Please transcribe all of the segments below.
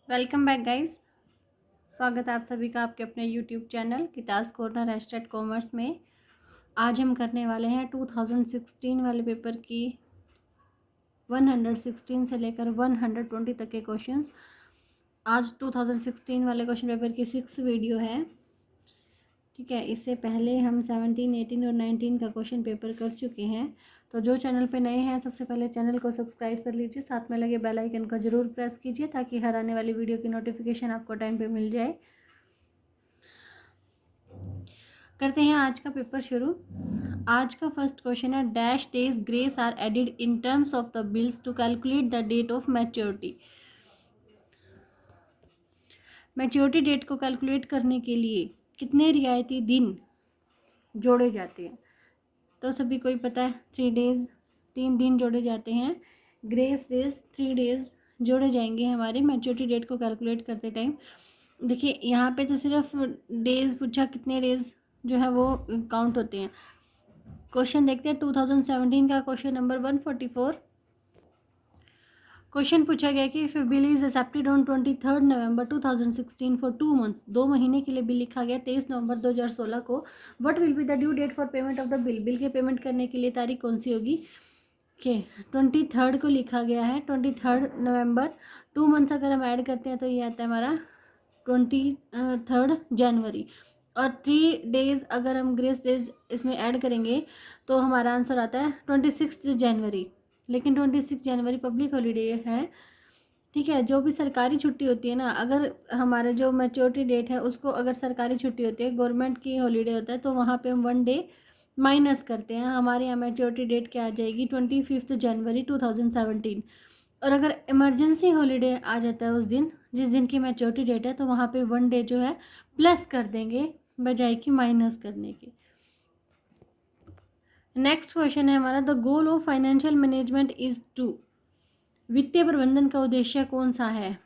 Welcome back guys. स्वागत है आप सभी का आपके अपने यूट्यूब चैनल किताज कॉर्नर हैशटैग कॉमर्स में। आज हम करने वाले हैं 2016 वाले पेपर की 116 से लेकर 120 तक के क्वेश्चंस। आज 2016 वाले क्वेश्चन पेपर की 6 वीडियो है। ठीक है, इससे पहले हम 17, 18 और 19 का क्वेश्चन पेपर कर चुके हैं। तो जो चैनल पे नए हैं सबसे पहले चैनल को सब्सक्राइब कर लीजिए, साथ में लगे बेल आइकन को ज़रूर प्रेस कीजिए ताकि हर आने वाली वीडियो की नोटिफिकेशन आपको टाइम पे मिल जाए। करते हैं आज का पेपर शुरू। आज का फर्स्ट क्वेश्चन है, dash days grace are added in terms of the bills to calculate the date of maturity. Maturity date को कैलकुलेट करने के लिए कितने रियायती दिन जोड़े जाते हैं? तो सभी को ही पता है 3 डेज, 3 दिन जोड़े जाते हैं। ग्रेस डेज 3 डेज जोड़े जाएंगे हमारे मैच्योरिटी डेट को कैलकुलेट करते टाइम। देखिए यहाँ पे तो सिर्फ डेज पूछा, कितने डेज जो है वो काउंट होते हैं। क्वेश्चन देखते हैं 2017 का क्वेश्चन नंबर 144। क्वेश्चन पूछा गया कि if bill is accepted on 23 November 2016 for 2 months, 2 महीने के लिए बिल लिखा गया 23 नवंबर 2016 को, what will be the due date for payment of the bill. Bill के पेमेंट करने के लिए तारीख कौन सी होगी? के 23 को लिखा गया है, 23 नवंबर। 2 मंथ्स अगर हम ऐड करते हैं तो ये आता है हमारा 23 जनवरी। और 3 डेज अगर हम ग्रेस डेज इसमें ऐड करेंगे तो हमारा आंसर आता है 26 जनवरी। लेकिन 26 जनवरी पब्लिक हॉलीडे है। ठीक है, जो भी सरकारी छुट्टी होती है ना, अगर हमारा जो मैच्योरिटी डेट है उसको अगर सरकारी छुट्टी होती है, गवर्नमेंट की हॉलीडे होता है, तो वहाँ पे हम 1 डे माइनस करते हैं। हमारे यहाँ मैच्योरिटी डेट क्या आ जाएगी? 25 जनवरी 2017। और अगर इमरजेंसी हॉलीडे आ जाता है उस दिन, जिस दिन की मैच्योरिटी डेट है, तो वहाँ पे 1 डे जो है प्लस कर देंगे बजाय कि माइनस करने के। नेक्स्ट क्वेश्चन है हमारा, the goal of financial management is to. वित्तीय प्रबंधन का उद्देश्य कौन सा है?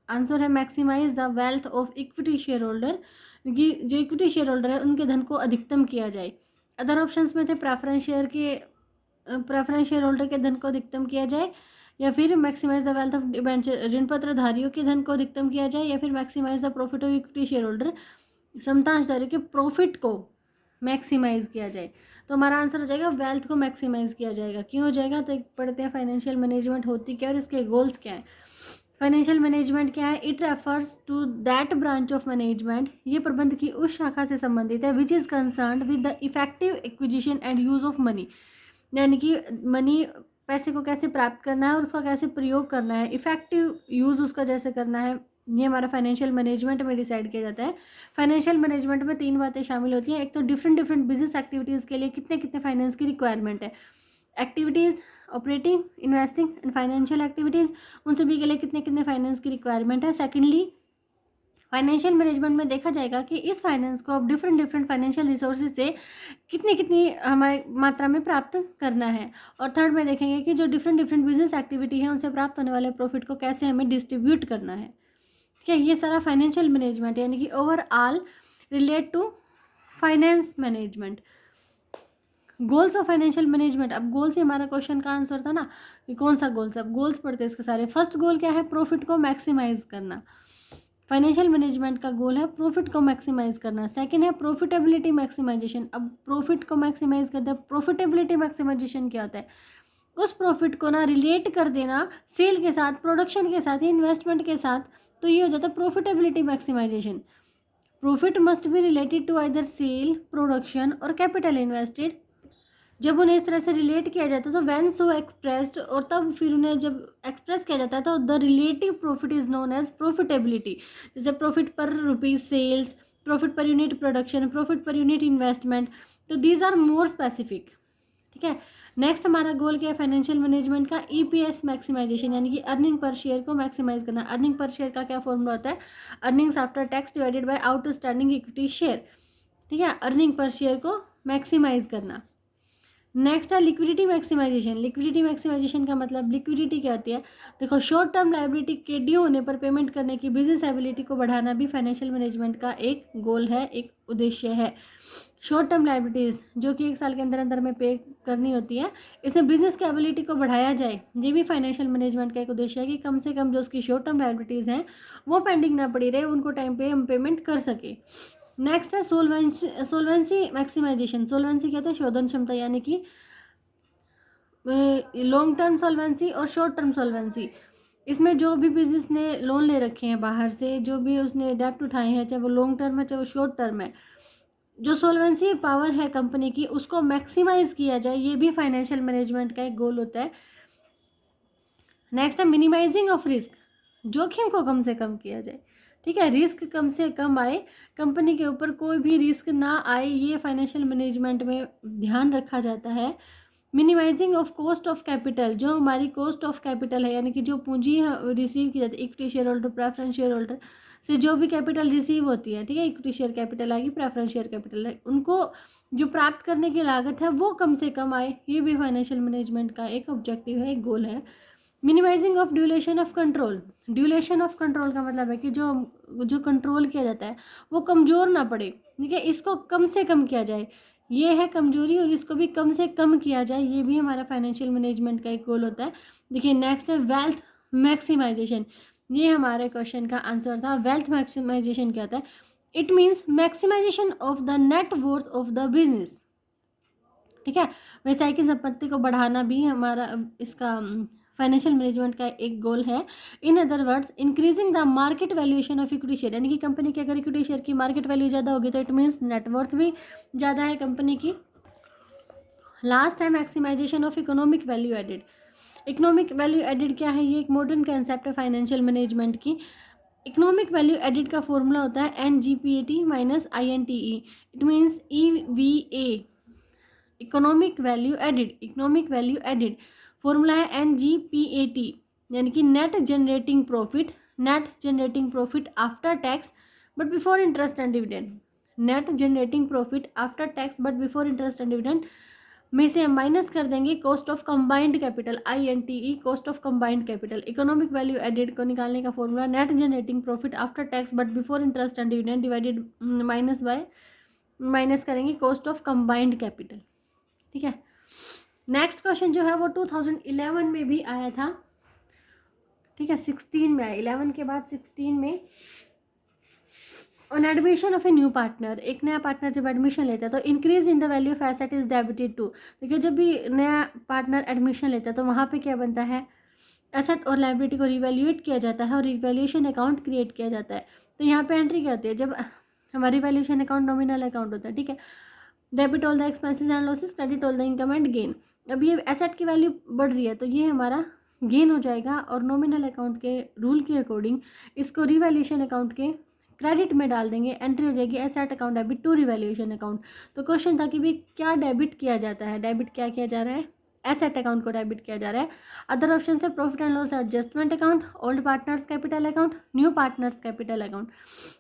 आंसर है maximise the wealth of equity share holder, कि जो इक्विटी शेयर होल्डर है उनके धन को अधिकतम किया जाए। अदर ऑप्शंस में थे प्रेफरेंस शेयर होल्डर के धन को अधिकतम किया जाए, या फिर maximise the wealth of debenture ऋण पत्र धारियों के धन को अधिकतम किया जाए, या फिर maximise the profit of equity share holder समतांशधारियों के प्रॉफिट को मैक्सिमाइज किया जाए। तो हमारा आंसर हो जाएगा वेल्थ को मैक्सिमाइज किया जाएगा। क्यों हो जाएगा? तो एक पढ़ते हैं फाइनेंशियल मैनेजमेंट होती क्या है और इसके गोल्स क्या है। फाइनेंशियल मैनेजमेंट क्या है? It refers to that branch of management, ये प्रबंध की उस शाखा से संबंधित है, which is concerned with the effective acquisition and use of money, यानी कि मनी, पैसे को कैसे प्राप्त करना है और उसका कैसे प्रयोग करना है, इफेक्टिव यूज़ उसका जैसे करना है, ये हमारा फाइनेंशियल मैनेजमेंट में डिसाइड किया जाता है। फाइनेंशियल मैनेजमेंट में 3 बातें शामिल होती हैं। एक तो डिफरेंट बिजनेस एक्टिविटीज़ के लिए कितने कितने फाइनेंस की रिक्वायरमेंट है। Activities operating, investing and financial activities, उन सभी के लिए कितने कितने फाइनेंस की रिक्वायरमेंट है। सेकेंडली, फाइनेंशियल मैनेजमेंट में देखा जाएगा कि इस फाइनेंस को अब डिफरेंट फाइनेंशियल रिसोर्सेज से कितनी कितनी हमारी मात्रा में प्राप्त करना है। और थर्ड में देखेंगे कि जो डिफरेंट बिजनेस एक्टिविटी है उनसे प्राप्त होने वाले प्रॉफिट को कैसे हमें डिस्ट्रीब्यूट करना है। ठीक है, ये सारा फाइनेंशियल मैनेजमेंट यानी कि overall relate to finance management. Goals of financial management, अब गोल से हमारा क्वेश्चन का आंसर था ना कि कौन सा गोल है। अब गोल्स पढ़ते हैं इसके सारे। फर्स्ट गोल क्या है? प्रॉफिट को मैक्सिमाइज करना। फाइनेंशियल मैनेजमेंट का गोल है प्रॉफिट को मैक्सिमाइज करना। सेकंड है प्रॉफिटेबिलिटी मैक्सिमाइजेशन। अब प्रॉफिट को मैक्सिमाइज करते हैं, प्रॉफिटेबिलिटी मैक्सिमाइजेशन क्या होता है? उस प्रॉफिट को ना रिलेट कर देना सेल के साथ, प्रोडक्शन के साथ, इन्वेस्टमेंट के साथ, तो ये हो जाता है profitability maximisation. Profit must be related to either sale, production और कैपिटल इन्वेस्टेड। जब उन्हें इस तरह से रिलेट किया जाता है तो व्हेन सो एक्सप्रेस्ड, और तब फिर उन्हें जब एक्सप्रेस किया जाता है तो the relative profit is known as profitability. जैसे profit per rupees sales, profit per unit production, profit per unit investment, तो दीज आर मोर स्पेसिफिक। ठीक है, नेक्स्ट हमारा गोल क्या है फाइनेंशियल मैनेजमेंट का? ईपीएस मैक्सिमाइजेशन, यानी कि अर्निंग पर शेयर को मैक्सिमाइज करना। अर्निंग पर शेयर का क्या फॉर्मूला होता है? Earnings after tax divided by outstanding equity share. ठीक है, अर्निंग पर शेयर को मैक्सिमाइज करना। नेक्स्ट है लिक्विडिटी मैक्सिमाइजेशन। लिक्विडिटी मैक्सिमाइजेशन का मतलब, लिक्विडिटी क्या होती है? देखो, शॉर्ट टर्म लायबिलिटी के ड्यू होने पर पेमेंट करने की बिजनेस एबिलिटी को बढ़ाना भी फाइनेंशियल मैनेजमेंट का एक गोल है, एक उद्देश्य है। शॉर्ट टर्म लाइबिलिटीज़ जो कि 1 साल के अंदर अंदर में पे करनी होती है, इसमें बिजनेस की एबिलिटी को बढ़ाया जाए, ये भी फाइनेंशियल मैनेजमेंट का एक उद्देश्य है कि कम से कम जो उसकी शॉर्ट टर्म लाइबिलिटीज़ हैं वो पेंडिंग ना पड़ी रहे, उनको टाइम पे हम पेमेंट कर सके। नेक्स्ट है सोलवेंसी मैक्सिमाइजेशन। सोलवेंसी क्या होता है? शोधन क्षमता, यानी कि लॉन्ग टर्म सॉल्वेंसी और शॉर्ट टर्म सॉल्वेंसी। इसमें जो भी बिजनेस ने लोन ले रखे हैं बाहर से, जो भी उसने डेप्ट उठाए हैं, चाहे वो लॉन्ग टर्म है चाहे वो शॉर्ट टर्म है, जो सॉल्वेंसी पावर है कंपनी की उसको मैक्सिमाइज किया जाए, ये भी फाइनेंशियल मैनेजमेंट का एक गोल होता है। नेक्स्ट है मिनिमाइजिंग ऑफ रिस्क। जोखिम को कम से कम किया जाए, ठीक है, रिस्क कम से कम आए, कंपनी के ऊपर कोई भी रिस्क ना आए, ये फाइनेंशियल मैनेजमेंट में ध्यान रखा जाता है। Minimising of cost of capital, जो हमारी कॉस्ट ऑफ कैपिटल है, यानी कि जो पूंजी रिसीव की जाती है equity share holder, preference share holder से जो भी कैपिटल रिसीव होती है, ठीक है, इक्विटी शेयर कैपिटल आएगी, प्रेफरेंस शेयर कैपिटल है, उनको जो प्राप्त करने की लागत है वो कम से कम आए, ये भी फाइनेंशियल मैनेजमेंट का एक ऑब्जेक्टिव है, एक गोल है। Minimising of duration of control. Duration of control का मतलब है कि जो जो कंट्रोल किया जाता है वो कमज़ोर ना पड़े, ठीक है, इसको कम से कम किया जाए, ये है कमजोरी, और इसको भी कम से कम किया जाए, ये भी हमारा फाइनेंशियल मैनेजमेंट का एक गोल होता है। देखिए नेक्स्ट है वेल्थ मैक्सिमाइजेशन। ये हमारे क्वेश्चन का आंसर था। वेल्थ मैक्सिमाइजेशन क्या होता है? It means maximisation of the net worth of the business, ठीक है, व्यवसाय की संपत्ति को बढ़ाना भी हमारा इसका फाइनेंशियल मैनेजमेंट का एक गोल है। In other words increasing the market valuation of equity share, यानी कि कंपनी की अगर इक्विटी शेयर की मार्केट वैल्यू ज़्यादा होगी तो इट मीन्स नेटवर्थ भी ज़्यादा है कंपनी की। लास्ट है maximisation of economic value added. Economic value added क्या है? ये एक मॉडर्न कंसेप्ट है फाइनेंशियल मैनेजमेंट की। इकोनॉमिक वैल्यू एडेड का फॉर्मूला होता है NGPAT minus INTE, it means EVA, economic value added. Economic value added formula है NGPAT, यानी कि net generating profit, net generating profit after tax but before interest and dividend. Net generating profit after tax but before interest and dividend में से हम minus कर देंगे cost of combined capital, INTE, cost of combined capital. Economic value added को निकालने का formula net generating profit after tax but before interest and dividend divided minus by, minus करेंगे cost of combined capital, ठीक है। Next question जो है वो 2011 में भी आया था, ठीक है, 16 में आया, 11 के बाद 16 में। On admission of a new partner, एक नया पार्टनर जब एडमिशन लेता है तो increase in the value of asset is debited to. देखिए जब भी नया पार्टनर एडमिशन लेता है तो वहाँ पे क्या बनता है? एसेट और लाइबिलिटी को रिवैल्यूएट किया जाता है और रिवैल्यूएशन अकाउंट क्रिएट किया जाता है। तो यहाँ पे एंट्री क्या होती है? जब हमारा रिवैल्यूएशन अकाउंट नॉमिनल अकाउंट होता है, ठीक है, debit all the expenses and losses, credit all the income and gain. अब ये एसेट की वैल्यू बढ़ रही है तो ये हमारा गेन हो जाएगा, और नॉमिनल अकाउंट के रूल के अकॉर्डिंग इसको रिवैल्यूएशन अकाउंट के क्रेडिट में डाल देंगे, एंट्री हो जाएगी asset account debit to revaluation account. तो क्वेश्चन था कि भाई क्या डेबिट किया जाता है? डेबिट क्या किया जा रहा है? एसेट अकाउंट को डेबिट किया जा रहा है। अदर ऑप्शन है profit and loss adjustment account, old partners capital account, new partners capital account,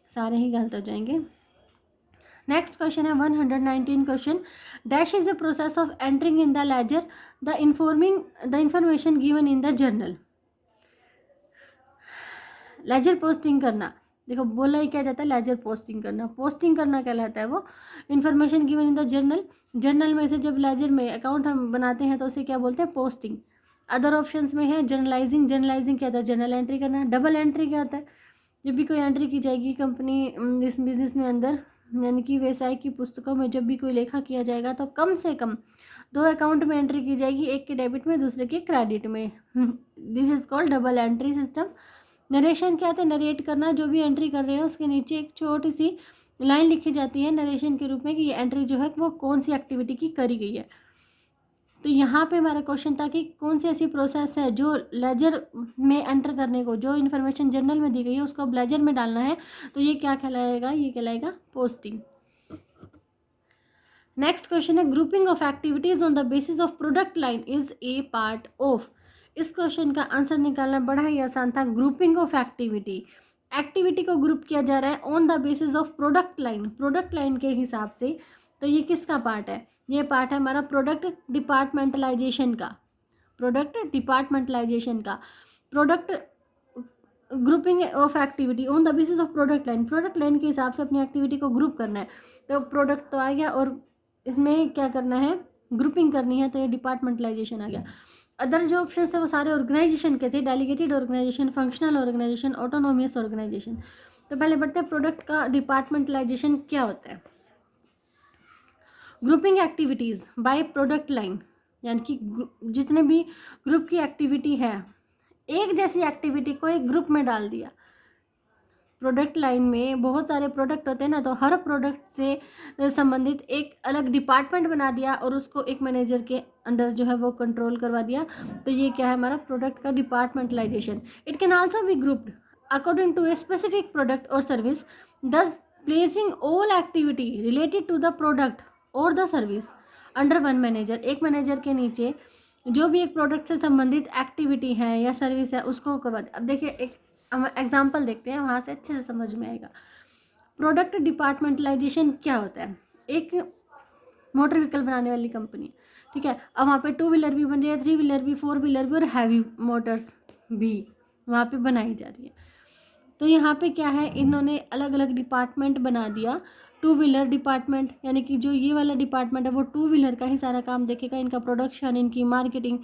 सारे ही गलत हो जाएंगे। नेक्स्ट क्वेश्चन है 119 question. Dash is the process of entering in the ledger the information given in the journal. Ledger posting करना, देखो बोला ही क्या जाता है? लेजर पोस्टिंग करना। पोस्टिंग करना कहलाता है वो information given in the journal. Journal में से जब लेजर में अकाउंट हम बनाते हैं तो उसे क्या बोलते हैं? पोस्टिंग। अदर ऑप्शंस में है जर्नलाइजिंग। जर्नलाइजिंग क्या होता है? जर्नल एंट्री करना। डबल एंट्री क्या होता है? जब भी कोई एंट्री की जाएगी कंपनी इस बिजनेस में अंदर, यानी कि व्यवसाय की पुस्तकों में जब भी कोई लेखा किया जाएगा तो कम से कम 2 अकाउंट में एंट्री की जाएगी, एक के डेबिट में दूसरे के क्रेडिट में। This is called double entry system. Narration क्या होता है? नरेट करना। जो भी एंट्री कर रहे हैं उसके नीचे एक छोटी सी लाइन लिखी जाती है नरेशन के रूप में कि ये एंट्री जो है वो कौन सी एक्टिविटी की करी गई है। तो यहाँ पे हमारा क्वेश्चन था कि कौन सी ऐसी प्रोसेस है जो लेजर में एंटर करने को, जो इन्फॉर्मेशन जर्नल में दी गई है उसको अब लेजर में डालना है, तो ये क्या कहलाएगा? ये कहलाएगा पोस्टिंग। नेक्स्ट क्वेश्चन है grouping of activities on the basis of product line is a part of. इस क्वेश्चन का आंसर निकालना बड़ा ही आसान था। ग्रुपिंग ऑफ एक्टिविटी को ग्रुप किया जा रहा है on the basis of product line, product line के हिसाब से। तो ये किसका पार्ट है? ये पार्ट है हमारा प्रोडक्ट डिपार्टमेंटलाइजेशन का। प्रोडक्ट डिपार्टमेंटलाइजेशन का। Product grouping of activity on the basis of product line, product line के हिसाब से अपनी एक्टिविटी को ग्रुप करना है। तो प्रोडक्ट तो आ गया और इसमें क्या करना है, ग्रुपिंग करनी है, तो ये डिपार्टमेंटलाइजेशन आ गया। अदर जो ऑप्शन है वो सारे ऑर्गेनाइजेशन के थे, delegated organization, functional organization, autonomous organization. तो पहले बढ़ते हैं प्रोडक्ट का डिपार्टमेंटलाइजेशन क्या होता है। Grouping activities by product line, यानी कि जितने भी ग्रुप की एक्टिविटी है, एक जैसी एक्टिविटी को एक ग्रुप में डाल दिया। प्रोडक्ट लाइन में बहुत सारे प्रोडक्ट होते हैं ना, तो हर प्रोडक्ट से संबंधित एक अलग डिपार्टमेंट बना दिया और उसको एक मैनेजर के अंडर जो है वो कंट्रोल करवा दिया। तो ये क्या है हमारा प्रोडक्ट का departmentalization. It can also be grouped according to a specific product और service, thus placing all activity related to the product और the service under one manager. एक मैनेजर के नीचे जो भी एक प्रोडक्ट से संबंधित एक्टिविटी है या सर्विस है उसको करवा दे। अब देखिए एक एग्जाम्पल देखते हैं, वहाँ से अच्छे से समझ में आएगा। प्रोडक्ट डिपार्टमेंटलाइजेशन क्या होता है। एक मोटर व्हीकल बनाने वाली कंपनी, ठीक है, अब वहाँ पे 2 व्हीलर भी बन रही है, 3 व्हीलर भी, 4 व्हीलर भी और हैवी मोटर्स भी वहाँ पे बनाई जा रही है। तो यहाँ पे क्या है, इन्होंने अलग अलग डिपार्टमेंट बना दिया। 2 व्हीलर डिपार्टमेंट, यानी कि जो ये वाला डिपार्टमेंट है वो 2 व्हीलर का ही सारा काम देखेगा, इनका प्रोडक्शन, इनकी मार्केटिंग,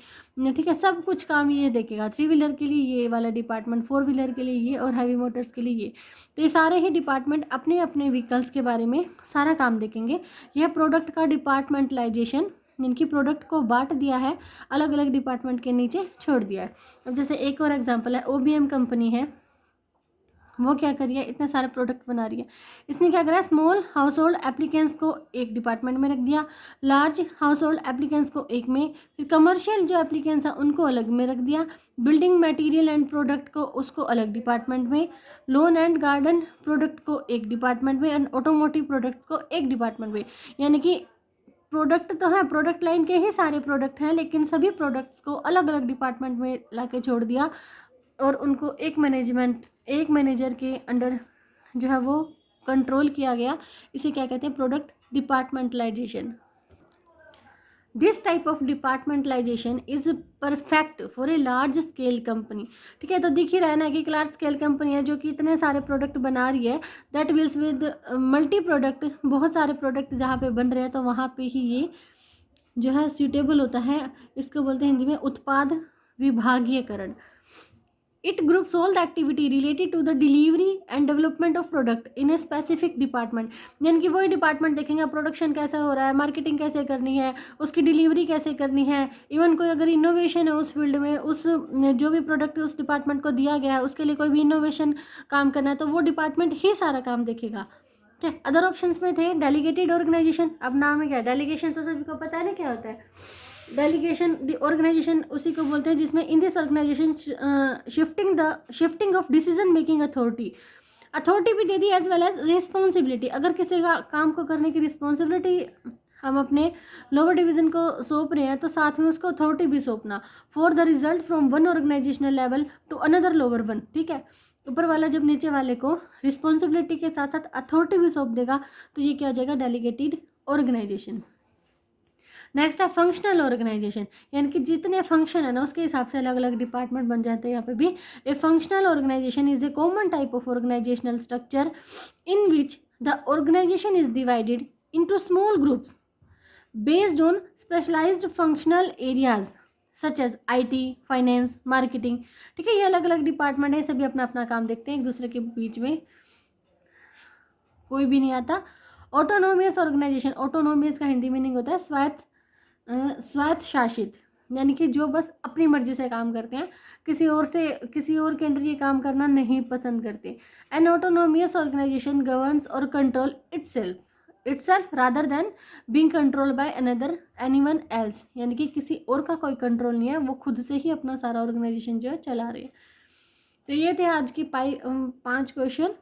ठीक है, सब कुछ काम ये देखेगा। 3 व्हीलर के लिए ये वाला डिपार्टमेंट, 4 व्हीलर के लिए ये और हैवी मोटर्स के लिए ये। तो ये सारे ही डिपार्टमेंट अपने अपने व्हीकल्स के बारे में सारा काम देखेंगे। यह प्रोडक्ट का डिपार्टमेंटलाइजेशन, इनकी प्रोडक्ट को बांट दिया है, अलग अलग डिपार्टमेंट के नीचे छोड़ दिया है। अब जैसे एक और एग्जाम्पल है, OBM कंपनी है, वो क्या कर रही है, इतने सारे प्रोडक्ट बना रही है। इसने क्या करा, स्मॉल हाउस होल्ड एप्लीकेंट्स को एक डिपार्टमेंट में रख दिया, लार्ज हाउस होल्ड एप्लीकेंट्स को एक में, फिर कमर्शियल जो एप्लीकेंट्स हैं उनको अलग में रख दिया, बिल्डिंग मटेरियल एंड प्रोडक्ट को उसको अलग डिपार्टमेंट में, लोन एंड गार्डन प्रोडक्ट को एक डिपार्टमेंट में एंड ऑटोमोटिव प्रोडक्ट को एक डिपार्टमेंट में। यानी कि प्रोडक्ट तो है, प्रोडक्ट लाइन के ही सारे प्रोडक्ट हैं, लेकिन सभी प्रोडक्ट्स को अलग अलग डिपार्टमेंट में ला के छोड़ दिया और उनको एक मैनेजर के अंडर जो है वो कंट्रोल किया गया। इसे क्या कहते हैं, product departmentalisation. This type of departmentalisation is perfect for a large scale company. ठीक है, तो दिख ही रहा है ना कि एक लार्ज स्केल कंपनी है जो कि इतने सारे प्रोडक्ट बना रही है, that wills with multi product, बहुत सारे प्रोडक्ट जहाँ पे बन रहे हैं, तो वहाँ पे ही ये जो है सूटेबल होता है। इसको बोलते हैं हिंदी में उत्पाद विभागीयकरण। It groups all the activity related to the delivery and development of product in a specific department। यानी कि वही डिपार्टमेंट देखेंगे प्रोडक्शन कैसा हो रहा है, मार्केटिंग कैसे करनी है, उसकी डिलीवरी कैसे करनी है, इवन कोई अगर इनोवेशन है उस फील्ड में, उस जो भी प्रोडक्ट उस डिपार्टमेंट को दिया गया है उसके लिए कोई भी इनोवेशन काम करना है, तो वो डिपार्टमेंट ही सारा काम देखेगा। ठीक है, अदर ऑप्शंस में थे डेलीगेटेड ऑर्गेनाइजेशन। अब नाम है क्या, डेलीगेशन तो सभी को पता है ना क्या होता है। डेलीगेशन ऑर्गेनाइजेशन उसी को बोलते हैं जिसमें in this organisation shifting of decision making authority भी दे दी एज वेल एज रिस्पॉन्सिबिलिटी। अगर किसी का काम को करने की रिस्पॉन्सिबिलिटी हम अपने लोअर डिवीजन को सौंप रहे हैं, तो साथ में उसको अथॉरिटी भी सौंपना for the result from one organisational level to another lower one. ठीक है, ऊपर वाला जब नीचे वाले को रिस्पॉन्सिबिलिटी के साथ साथ अथॉरिटी भी सौंप देगा, तो ये क्या हो जाएगा, डेलीगेटेड ऑर्गेनाइजेशन। नेक्स्ट है फंक्शनल ऑर्गेनाइजेशन, यानी कि जितने फंक्शन है ना उसके हिसाब से अलग अलग डिपार्टमेंट बन जाते हैं। यहाँ पे भी a functional organization is a common type of organizational structure in which the organization is divided into small groups based on specialized functional areas such as IT, finance, marketing. ठीक है, ये अलग अलग डिपार्टमेंट है, सभी अपना अपना काम देखते हैं, एक दूसरे के बीच में कोई भी नहीं आता। ऑटोनोमियस ऑर्गेनाइजेशन, ऑटोनोमियस का हिंदी मीनिंग होता है स्वायत्त शासित, यानी कि जो बस अपनी मर्जी से काम करते हैं, किसी और के अंडर ये काम करना नहीं पसंद करते। एन ऑटोनोमियस ऑर्गेनाइजेशन गवर्न्स और control itself rather than being control by anyone else, यानी कि किसी और का कोई कंट्रोल नहीं है, वो खुद से ही अपना सारा ऑर्गेनाइजेशन जो है चला रहे हैं। तो ये थे आज की 5 क्वेश्चन।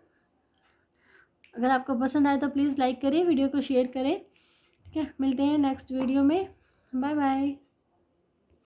अगर आपको पसंद आए तो प्लीज़ लाइक करें, वीडियो को शेयर करें। ठीक है, मिलते हैं नेक्स्ट वीडियो में, बाय बाय।